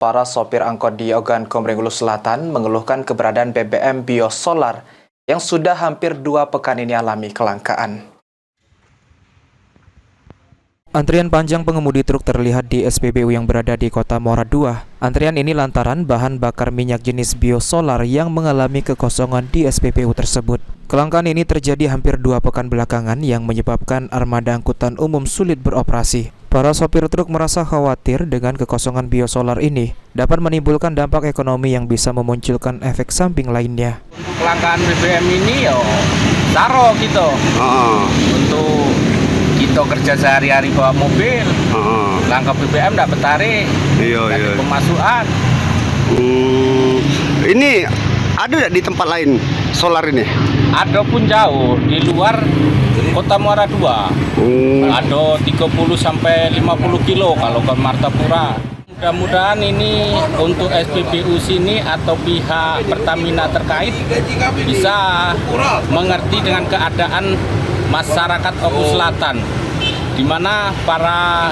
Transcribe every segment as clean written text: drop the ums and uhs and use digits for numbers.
Para sopir angkot di Ogan Komering Ulu Selatan mengeluhkan keberadaan BBM biosolar yang sudah hampir 2 pekan ini alami kelangkaan. Antrian panjang pengemudi truk terlihat di SPBU yang berada di Kota Muara II. Antrian ini lantaran bahan bakar minyak jenis biosolar yang mengalami kekosongan di SPBU tersebut. Kelangkaan ini terjadi hampir 2 pekan belakangan yang menyebabkan armada angkutan umum sulit beroperasi. Para sopir truk merasa khawatir dengan kekosongan biosolar ini dapat menimbulkan dampak ekonomi yang bisa memunculkan efek samping lainnya. Kelangkaan BBM ini taruh gitu. Untuk kita kerja sehari-hari bawa mobil, langkah BBM tidak bertarik, dari pemasukan. Ini ada tidak di tempat lain solar ini? Ada pun jauh di luar Kota Muara II. Ada 30 sampai 50 kilo kalau ke Martapura. Mudah-mudahan ini untuk SPBU sini atau pihak Pertamina terkait bisa mengerti dengan keadaan masyarakat Oku Selatan, di mana para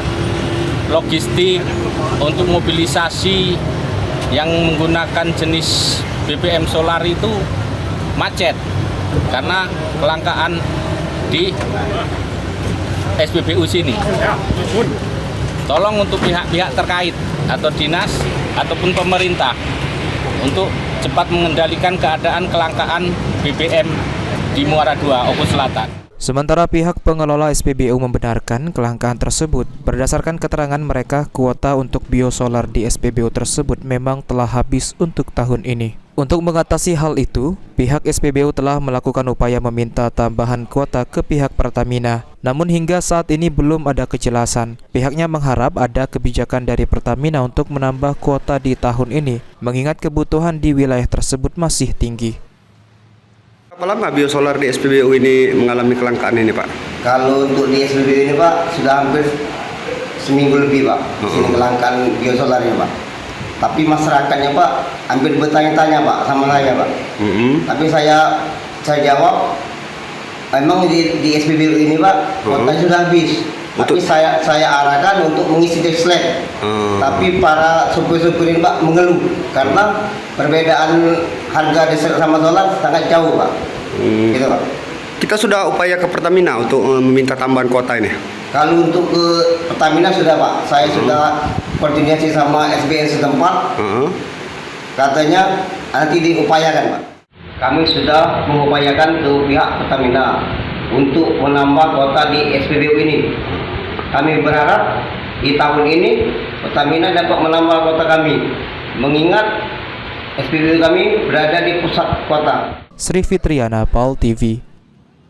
logistik untuk mobilisasi yang menggunakan jenis BBM solar itu macet karena kelangkaan di SPBU sini. Tolong untuk pihak-pihak terkait atau dinas ataupun pemerintah untuk cepat mengendalikan keadaan kelangkaan BBM di Muara II, Oku Selatan. Sementara pihak pengelola SPBU membenarkan kelangkaan tersebut. Berdasarkan keterangan mereka, kuota untuk biosolar di SPBU tersebut memang telah habis untuk tahun ini. Untuk mengatasi hal itu, pihak SPBU telah melakukan upaya meminta tambahan kuota ke pihak Pertamina. Namun hingga saat ini belum ada kejelasan. Pihaknya mengharap ada kebijakan dari Pertamina untuk menambah kuota di tahun ini, mengingat kebutuhan di wilayah tersebut masih tinggi. Berapa lama biosolar di SPBU ini mengalami kelangkaan ini, Pak? Kalau untuk di SPBU ini, Pak, sudah hampir seminggu lebih, Pak. Sini kelangkaan biosolar ini, Pak. Tapi masyarakatnya, Pak, hampir bertanya-tanya, Pak, sama saya, Pak. Tapi saya jawab, memang di SPBU ini, Pak, kuotanya sudah habis. Tapi saya arahkan untuk mengisi slab. Tapi para supir-supir ini, Pak, mengeluh karena perbedaan harga diesel sama solar sangat jauh, Pak. Gitu, Pak. Kita sudah upaya ke Pertamina untuk meminta tambahan kuota ini. Kalau untuk ke Pertamina sudah, Pak. Saya sudah koordinasi sama SBN setempat. Katanya nanti diupayakan, Pak. Kami sudah mengupayakan ke pihak Pertamina untuk menambah kuota di SPBU ini. Kami berharap di tahun ini Pertamina dapat menambah kuota kami, mengingat SPBU kami berada di pusat kota. Sri Fitriana, PAL TV.